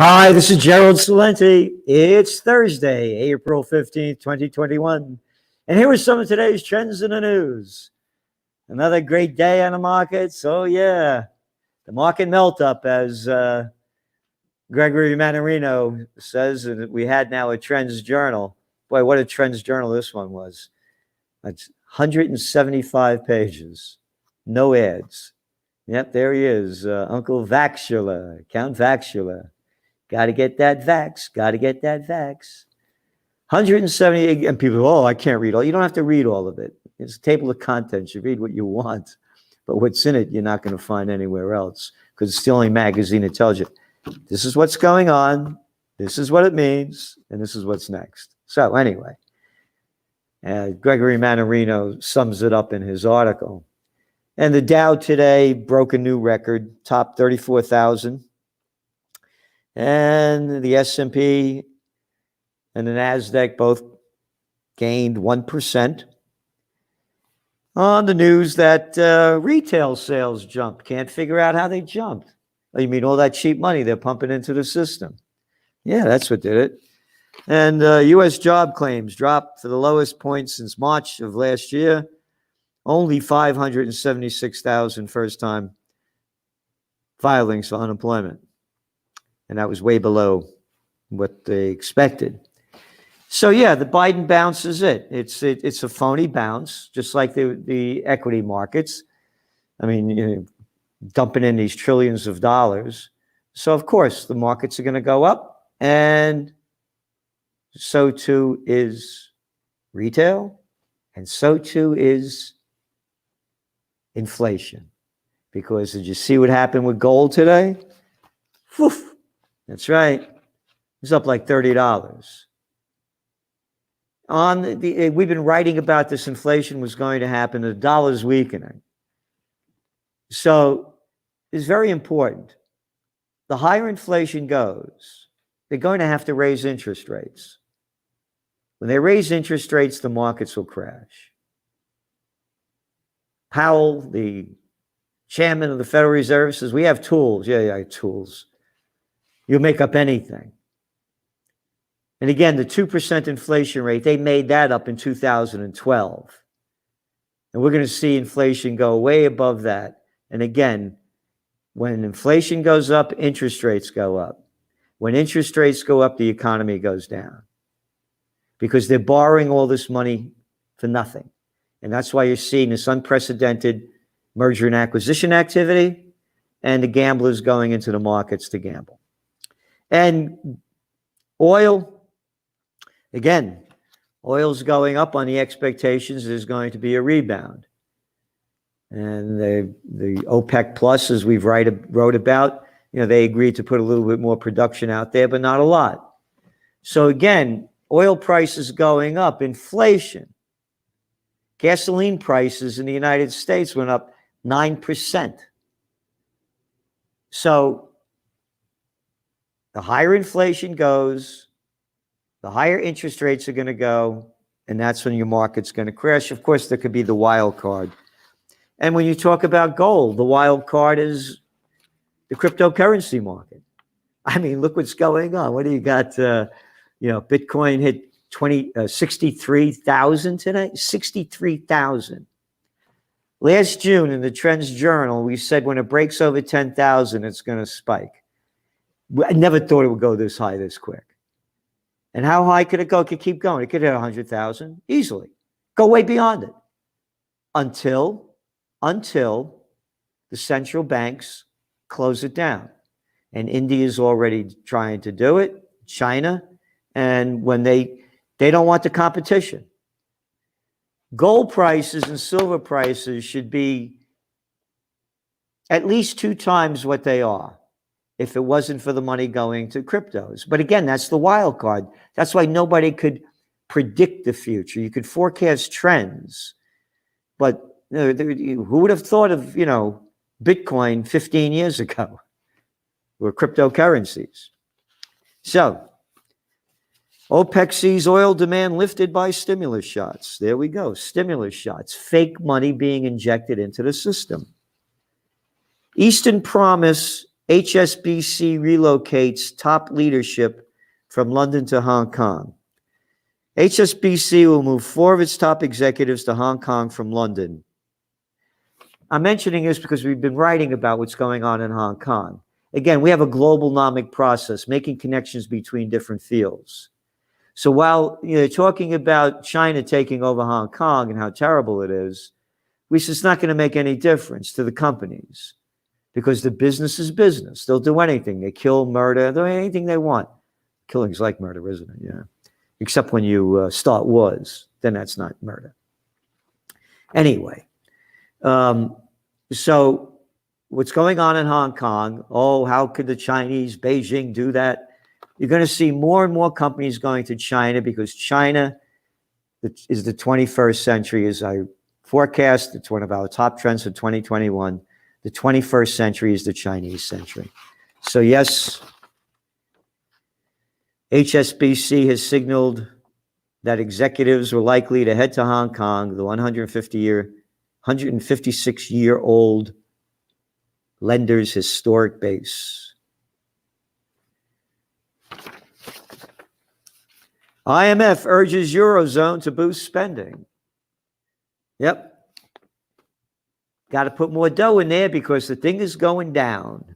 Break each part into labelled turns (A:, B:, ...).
A: Hi, this is Gerald Celente. It's Thursday, April 15th, 2021. And here are some of today's trends in the news. Another great day on the markets. Oh, yeah. The market melt up, as Gregory Mannarino says. And we had now a trends journal. Boy, what a trends journal this one was. That's 175 pages. No ads. Yep, there he is. Uncle Vaxula, Count Vaxula. Got to get that vax. Got to get that vax. 170, and people, oh, I can't read all. You don't have to read all of it. It's a table of contents. You read what you want. But what's in it, you're not going to find anywhere else because it's the only magazine that tells you, this is what's going on, this is what it means, and this is what's next. So anyway, Gregory Mannarino sums it up in his article. And the Dow today broke a new record, top 34,000. And the S&P and the NASDAQ both gained 1% on the news that retail sales jumped. Can't figure out how they jumped. Oh, you mean all that cheap money they're pumping into the system? Yeah, that's what did it. And U.S. job claims dropped to the lowest point since March of last year. Only 576,000 first-time filings for unemployment. And that was way below what they expected. So yeah, the Biden bounce is it. It's a phony bounce, just like the equity markets. I mean, you know, dumping in these trillions of dollars. So of course the markets are going to go up, and so too is retail, and so too is inflation. Because did you see what happened with gold today? Woof. That's right. It's up like $30. We've been writing about this inflation was going to happen. The dollar's weakening. So it's very important. The higher inflation goes, they're going to have to raise interest rates. When they raise interest rates, the markets will crash. Powell, the chairman of the Federal Reserve, says, we have tools. Yeah, tools. You'll make up anything. And again, the 2% inflation rate, they made that up in 2012. And we're going to see inflation go way above that. And again, when inflation goes up, interest rates go up. When interest rates go up, the economy goes down. Because they're borrowing all this money for nothing. And that's why you're seeing this unprecedented merger and acquisition activity and the gamblers going into the markets to gamble. And oil, again, oil's going up on the expectations there's going to be a rebound. And the OPEC Plus, as we've wrote about, you know, they agreed to put a little bit more production out there, but not a lot. So again, oil prices going up, inflation. Gasoline prices in the United States went up 9%. So the higher inflation goes, the higher interest rates are going to go, and that's when your market's going to crash. Of course, there could be the wild card. And when you talk about gold, the wild card is the cryptocurrency market. I mean, look what's going on. What do you got? Bitcoin hit 63,000 today. 63,000. Last June in the Trends Journal, we said when it breaks over 10,000, it's going to spike. I never thought it would go this high this quick. And how high could it go? It could keep going. It could hit 100,000 easily. Go way beyond it. Until the central banks close it down. And India is already trying to do it, China, and when they don't want the competition. Gold prices and silver prices should be at least 2 times what they are if it wasn't for the money going to cryptos. But again, that's the wild card. That's why nobody could predict the future. You could forecast trends, but who would have thought of, Bitcoin 15 years ago or cryptocurrencies? So OPEC sees oil demand lifted by stimulus shots. There we go, stimulus shots, fake money being injected into the system. Eastern Promise HSBC relocates top leadership from London to Hong Kong. HSBC will move 4 of its top executives to Hong Kong from London. I'm mentioning this because we've been writing about what's going on in Hong Kong. Again, we have a global-nomic process, making connections between different fields. So while you're talking about China taking over Hong Kong and how terrible it is, we said it's not going to make any difference to the companies because the business is business. They'll do anything. They kill, murder, they'll do anything they want. Killing's like murder, isn't it? Yeah. Except when you start wars, then that's not murder. Anyway, so what's going on in Hong Kong? Oh, how could the Chinese, Beijing do that? You're going to see more and more companies going to China because China is the 21st century, as I forecast. It's one of our top trends for 2021. The 21st century is the Chinese century. So yes, HSBC has signaled that executives were likely to head to Hong Kong, the 156-year-old lender's historic base. IMF urges Eurozone to boost spending. Yep. Got to put more dough in there because the thing is going down.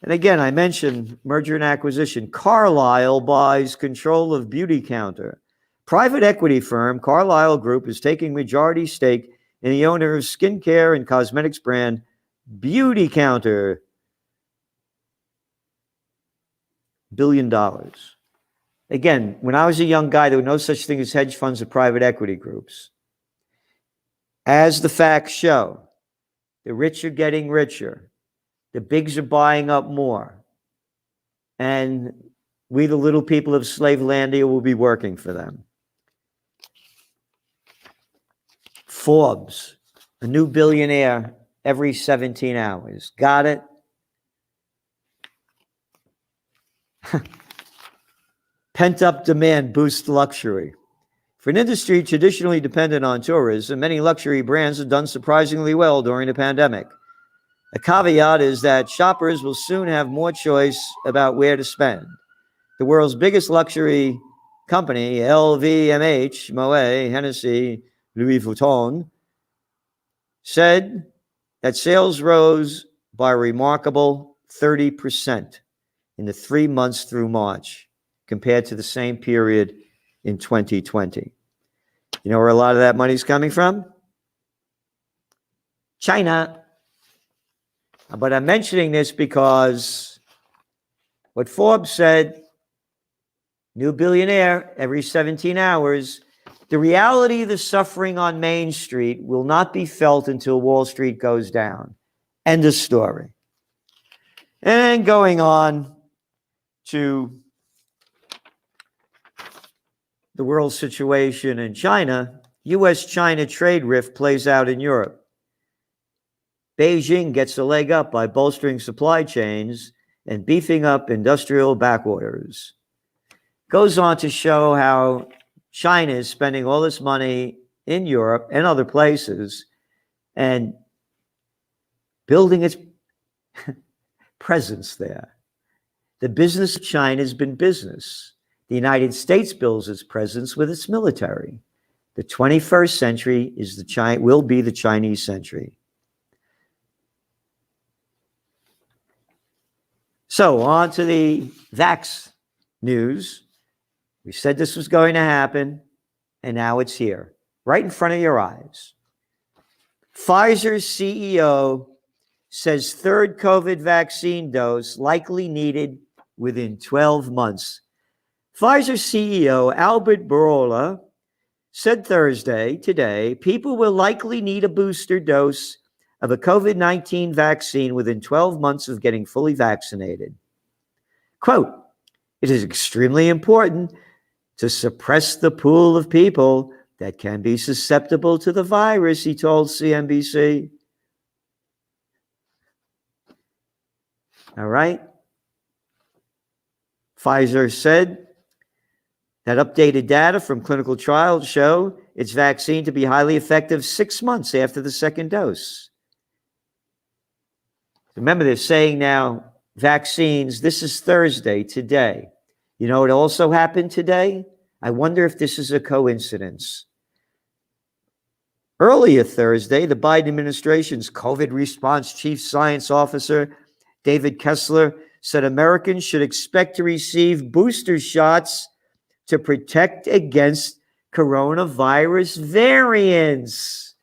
A: And again, I mentioned merger and acquisition. Carlyle buys control of Beauty Counter. Private equity firm Carlyle Group is taking majority stake in the owner of skincare and cosmetics brand Beauty Counter. $1 billion. Again, when I was a young guy, there were no such thing as hedge funds or private equity groups. As the facts show, the rich are getting richer. The bigs are buying up more. And we, the little people of Slavelandia, will be working for them. Forbes, a new billionaire every 17 hours. Got it? Pent-up demand boosts luxury. For an industry traditionally dependent on tourism, many luxury brands have done surprisingly well during the pandemic. A caveat is that shoppers will soon have more choice about where to spend. The world's biggest luxury company, LVMH, Moet, Hennessy, Louis Vuitton, said that sales rose by a remarkable 30% in the 3 months through March compared to the same period in 2020. You know where a lot of that money's coming from? China. But I'm mentioning this because what Forbes said, new billionaire every 17 hours, the reality of the suffering on Main Street will not be felt until Wall Street goes down. End of story. And going on to the world situation in China, U.S.-China trade rift plays out in Europe. Beijing gets a leg up by bolstering supply chains and beefing up industrial backwaters. Goes on to show how China is spending all this money in Europe and other places and building its presence there. The business of China has been business. The United States builds its presence with its military. The 21st century will be the Chinese century. So on to the vax news. We said this was going to happen, and now it's here, right in front of your eyes. Pfizer's CEO says third COVID vaccine dose likely needed within 12 months. Pfizer CEO Albert Bourla said today, people will likely need a booster dose of a COVID-19 vaccine within 12 months of getting fully vaccinated. Quote, it is extremely important to suppress the pool of people that can be susceptible to the virus, he told CNBC. All right. Pfizer said that updated data from clinical trials show its vaccine to be highly effective 6 months after the second dose. Remember, they're saying now vaccines, this is Thursday, today. You know what also happened today? I wonder if this is a coincidence. Earlier Thursday, the Biden administration's COVID response chief science officer, David Kessler, said Americans should expect to receive booster shots to protect against coronavirus variants.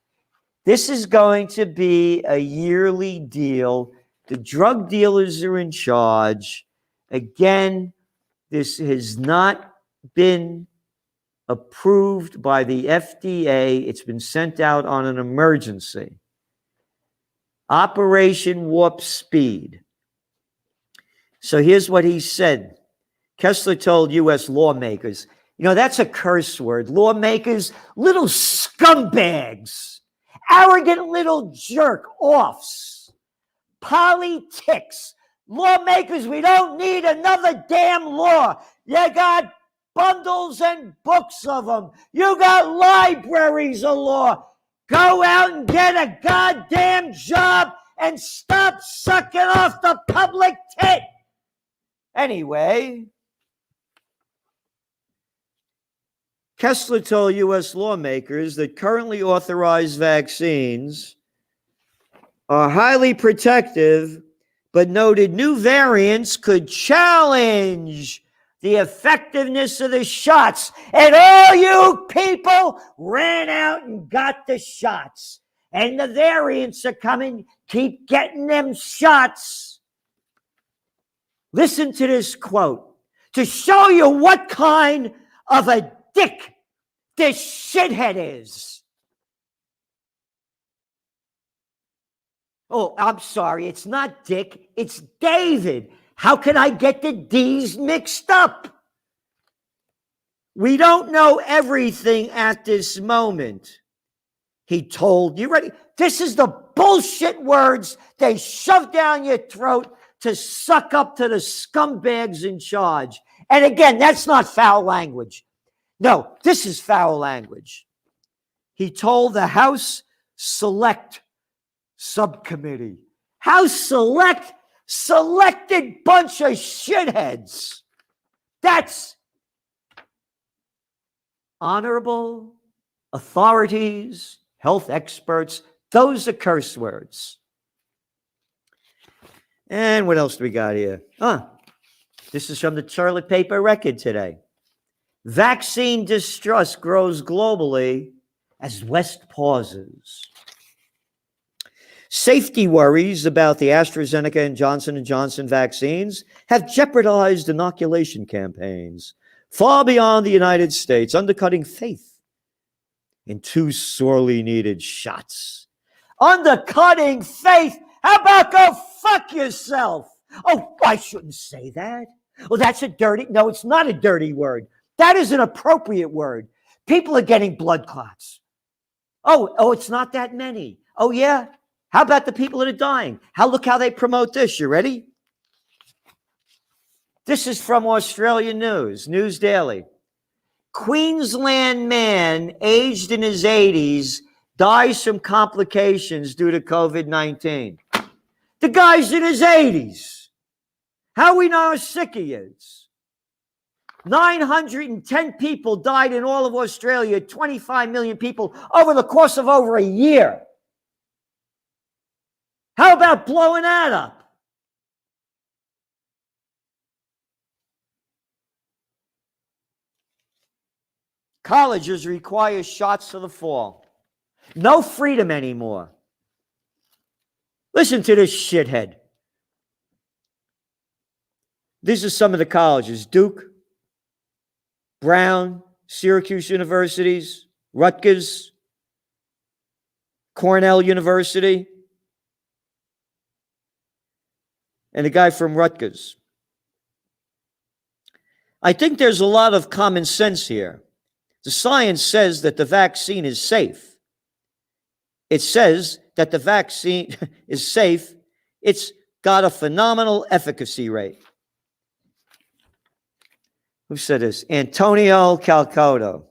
A: This is going to be a yearly deal. The drug dealers are in charge. Again, this has not been approved by the FDA. It's been sent out on an emergency. Operation Warp Speed. So here's what he said. Kessler told U.S. lawmakers, you know, that's a curse word. Lawmakers, little scumbags, arrogant little jerk-offs, politics. Lawmakers, we don't need another damn law. You got bundles and books of them. You got libraries of law. Go out and get a goddamn job and stop sucking off the public tit. Anyway, Kessler told U.S. lawmakers that currently authorized vaccines are highly protective, but noted new variants could challenge the effectiveness of the shots. And all you people ran out and got the shots. And the variants are coming. Keep getting them shots. Listen to this quote to show you what kind of a dick this shithead is. Oh, I'm sorry. It's not Dick. It's David. How can I get the D's mixed up? We don't know everything at this moment. He told you, ready? This is the bullshit words they shove down your throat to suck up to the scumbags in charge. And again, that's not foul language. No, this is foul language. He told the House Select Subcommittee. House Select, selected bunch of shitheads. That's honorable authorities, health experts. Those are curse words. And what else do we got here? This is from the Toilet Paper Record today. Vaccine distrust grows globally as West pauses. Safety worries about the AstraZeneca and Johnson & Johnson vaccines have jeopardized inoculation campaigns far beyond the United States, undercutting faith in two sorely needed shots. Undercutting faith? How about go fuck yourself? Oh, I shouldn't say that. Well, that's a dirty, no, it's not a dirty word. That is an appropriate word. People are getting blood clots. Oh, it's not that many. Oh, yeah? How about the people that are dying? Look how they promote this. You ready? This is from Australian News Daily. Queensland man aged in his 80s dies from complications due to COVID-19. The guy's in his 80s. How we know how sick he is? 910 people died in all of Australia, 25 million people over the course of over a year. How about blowing that up? Colleges require shots for the fall. No freedom anymore. Listen to this shithead. These are some of the colleges: Duke, Brown, Syracuse universities, Rutgers, Cornell University, and a guy from Rutgers. I think there's a lot of common sense here. The science says that the vaccine is safe. It says that the vaccine is safe. It's got a phenomenal efficacy rate. Who said this? Antonio Calcotto,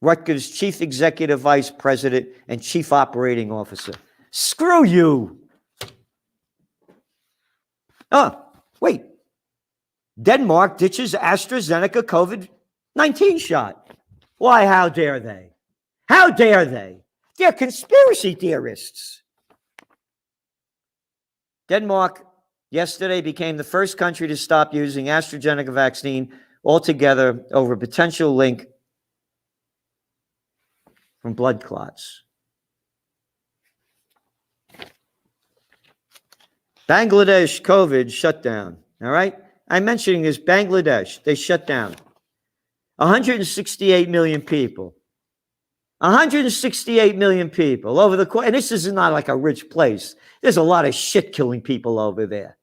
A: Rutgers Chief Executive Vice President and Chief Operating Officer. Screw you. Oh, wait. Denmark ditches AstraZeneca COVID-19 shot. Why, how dare they? How dare they? They're conspiracy theorists. Denmark yesterday became the first country to stop using AstraZeneca vaccine altogether over a potential link from blood clots. Bangladesh COVID shut down. All right? I'm mentioning this Bangladesh. They shut down. 168 million people. 168 million people over the course. And this is not like a rich place. There's a lot of shit killing people over there.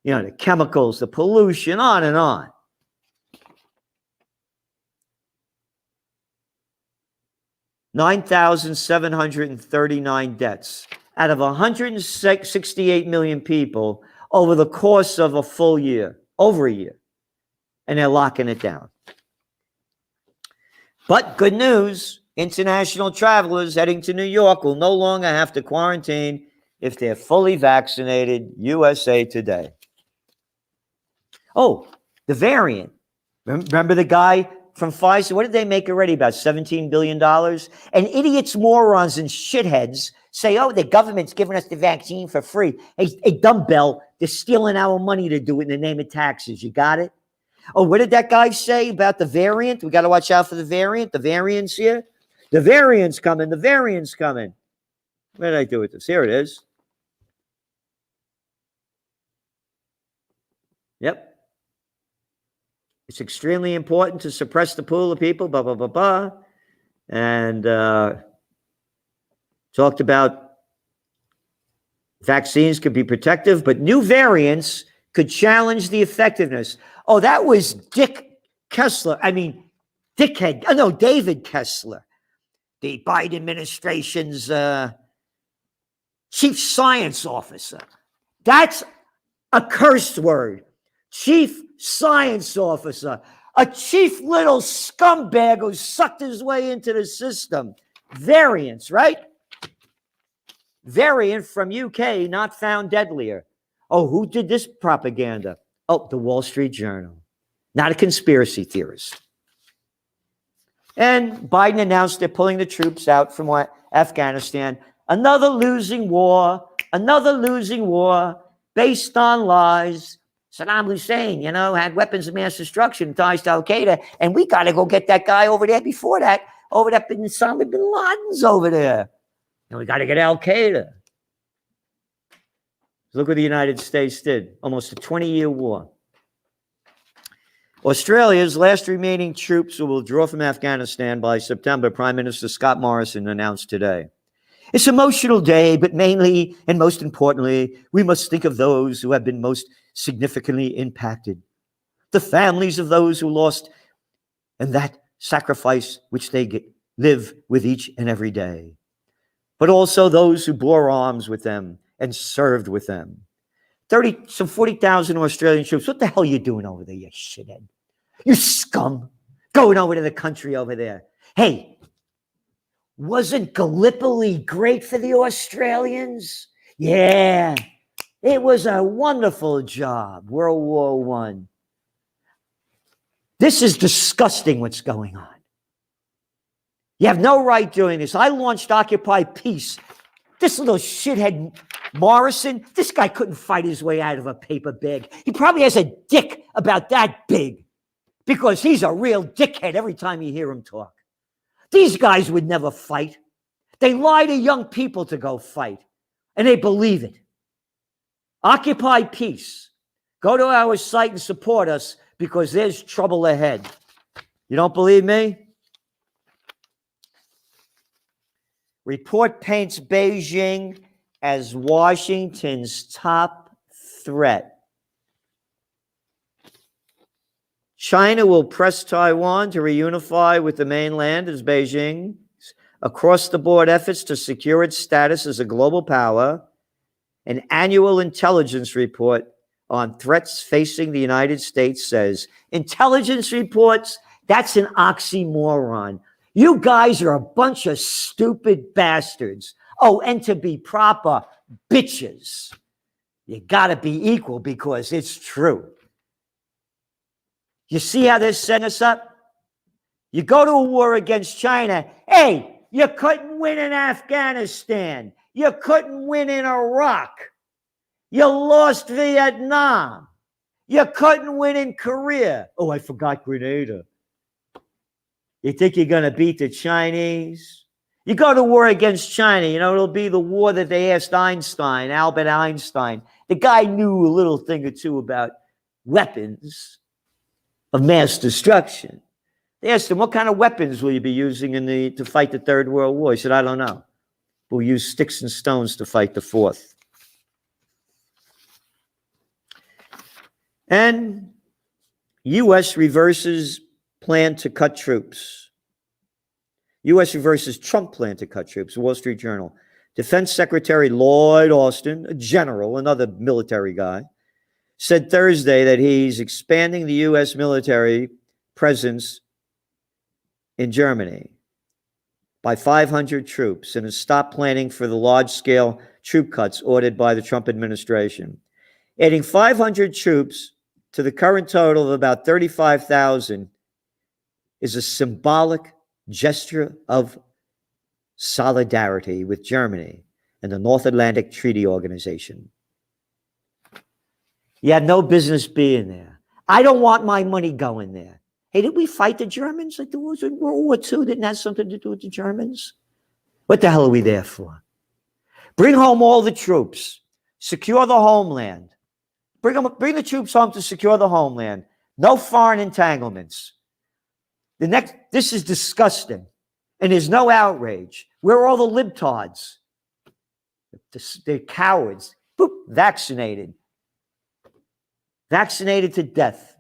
A: You know, the chemicals, the pollution, on and on. $9,739 deaths out of 168 million people over the course of a full year, over a year. And they're locking it down. But good news, international travelers heading to New York will no longer have to quarantine if they're fully vaccinated. USA Today. Oh, the variant. Remember the guy from Pfizer? What did they make already? About $17 billion? And idiots, morons, and shitheads say, oh, the government's giving us the vaccine for free. Hey, dumbbell, they're stealing our money to do it in the name of taxes. You got it? Oh, what did that guy say about the variant? We got to watch out for the variant. The variant's here. The variant's coming. The variant's coming. What did I do with this? Here it is. Yep. It's extremely important to suppress the pool of people, blah, blah, blah, blah. And talked about vaccines could be protective, but new variants could challenge the effectiveness. Oh, that was David Kessler, the Biden administration's chief science officer. That's a curse word. Chief science officer. A chief little scumbag who sucked his way into the system. Variants, right? Variant from UK not found deadlier. Oh, who did this propaganda? Oh, the Wall Street Journal. Not a conspiracy theorist. And Biden announced they're pulling the troops out from Afghanistan. Another losing war based on lies. Saddam Hussein, had weapons of mass destruction, ties to Al-Qaeda, and we got to go get that guy over there before that, over that Osama bin Laden's over there. And we got to get Al-Qaeda. Look what the United States did. Almost a 20-year war. Australia's last remaining troops will withdraw from Afghanistan by September, Prime Minister Scott Morrison announced today. It's an emotional day, but mainly and most importantly, we must think of those who have been most significantly impacted. The families of those who lost and that sacrifice which they live with each and every day. But also those who bore arms with them and served with them. 40,000 Australian troops. What the hell are you doing over there, you shithead? You scum. Going over to the country over there. Hey, wasn't Gallipoli great for the Australians? Yeah, it was a wonderful job, World War I. This is disgusting what's going on. You have no right doing this. I launched Occupy Peace. This little shithead Morrison, this guy couldn't fight his way out of a paper bag. He probably has a dick about that big because he's a real dickhead every time you hear him talk. These guys would never fight. They lie to young people to go fight, and they believe it. Occupy Peace. Go to our site and support us because there's trouble ahead. You don't believe me? Report paints Beijing as Washington's top threat. China will press Taiwan to reunify with the mainland as Beijing's across-the-board efforts to secure its status as a global power. An annual intelligence report on threats facing the United States says, intelligence reports, that's an oxymoron. You guys are a bunch of stupid bastards. Oh, and to be proper, bitches. You got to be equal because it's true. You see how they're setting us up? You go to a war against China. Hey, you couldn't win in Afghanistan. You couldn't win in Iraq. You lost Vietnam. You couldn't win in Korea. Oh, I forgot Grenada. You think you're going to beat the Chinese? You go to war against China, it'll be the war that they asked Einstein, Albert Einstein. The guy knew a little thing or two about weapons of mass destruction. They asked him, what kind of weapons will you be using to fight the Third World War? He said, I don't know. We'll use sticks and stones to fight the Fourth. And U.S. reverses plan to cut troops. U.S. reverses Trump plan to cut troops, Wall Street Journal. Defense Secretary Lloyd Austin, a general, another military guy, said Thursday that he's expanding the U.S. military presence in Germany by 500 troops and has stopped planning for the large-scale troop cuts ordered by the Trump administration. Adding 500 troops to the current total of about 35,000 is a symbolic gesture of solidarity with Germany and the North Atlantic Treaty Organization. You had no business being there. I don't want my money going there. Hey, did we fight the Germans like there was in World War II? Didn't have something to do with the Germans? What the hell are we there for? Bring home all the troops. Secure the homeland. Bring the troops home to secure the homeland. No foreign entanglements. This is disgusting. And there's no outrage. Where are all the libtards? They're cowards. Boop, vaccinated. Vaccinated to death.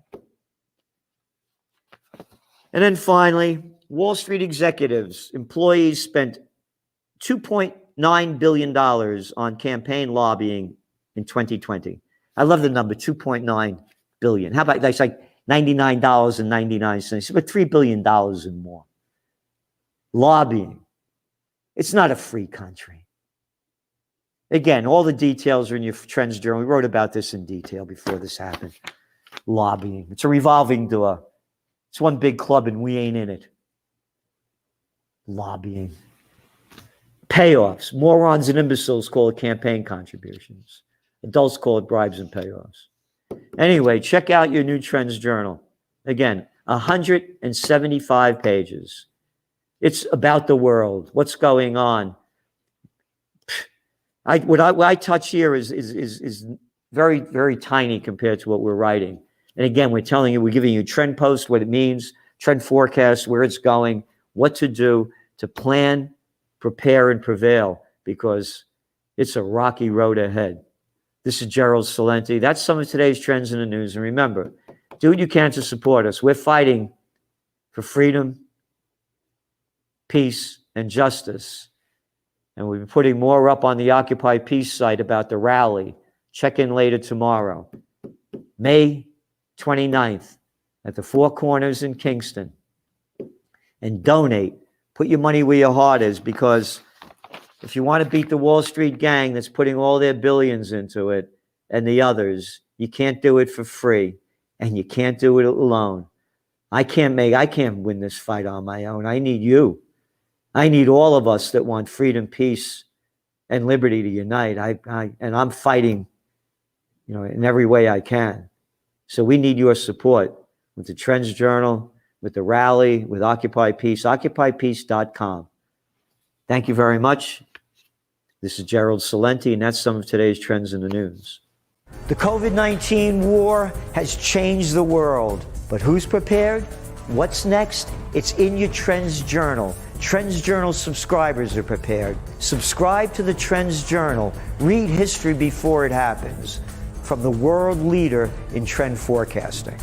A: And then finally, Wall Street executives, employees spent $2.9 billion on campaign lobbying in 2020. I love the number, 2.9 billion. How about that's like $99.99, but $3 billion and more. Lobbying. It's not a free country. Again, all the details are in your Trends Journal. We wrote about this in detail before this happened. Lobbying. It's a revolving door. It's one big club and we ain't in it. Lobbying. Payoffs. Morons and imbeciles call it campaign contributions. Adults call it bribes and payoffs. Anyway, check out your new Trends Journal. Again, 175 pages. It's about the world. What's going on? What I touch here is very, very tiny compared to what we're writing. And again, we're telling you, we're giving you trend posts, what it means, trend forecasts, where it's going, what to do to plan, prepare, and prevail, because it's a rocky road ahead. This is Gerald Celente. That's some of today's trends in the news. And remember, do what you can to support us. We're fighting for freedom, peace, and justice. And we'll be putting more up on the Occupy Peace site about the rally. Check in later tomorrow. May 29th at the Four Corners in Kingston. And donate. Put your money where your heart is, because if you want to beat the Wall Street gang that's putting all their billions into it and the others, you can't do it for free, and you can't do it alone. I can't win this fight on my own. I need you. I need all of us that want freedom, peace, and liberty to unite. And I'm fighting, in every way I can. So we need your support with the Trends Journal, with the rally, with Occupy Peace, occupypeace.com. Thank you very much. This is Gerald Celente, and that's some of today's trends in the news. The COVID-19 war has changed the world, but who's prepared? What's next? It's in your Trends Journal. Trends Journal subscribers are prepared. Subscribe to the Trends Journal. Read history before it happens. From the world leader in trend forecasting.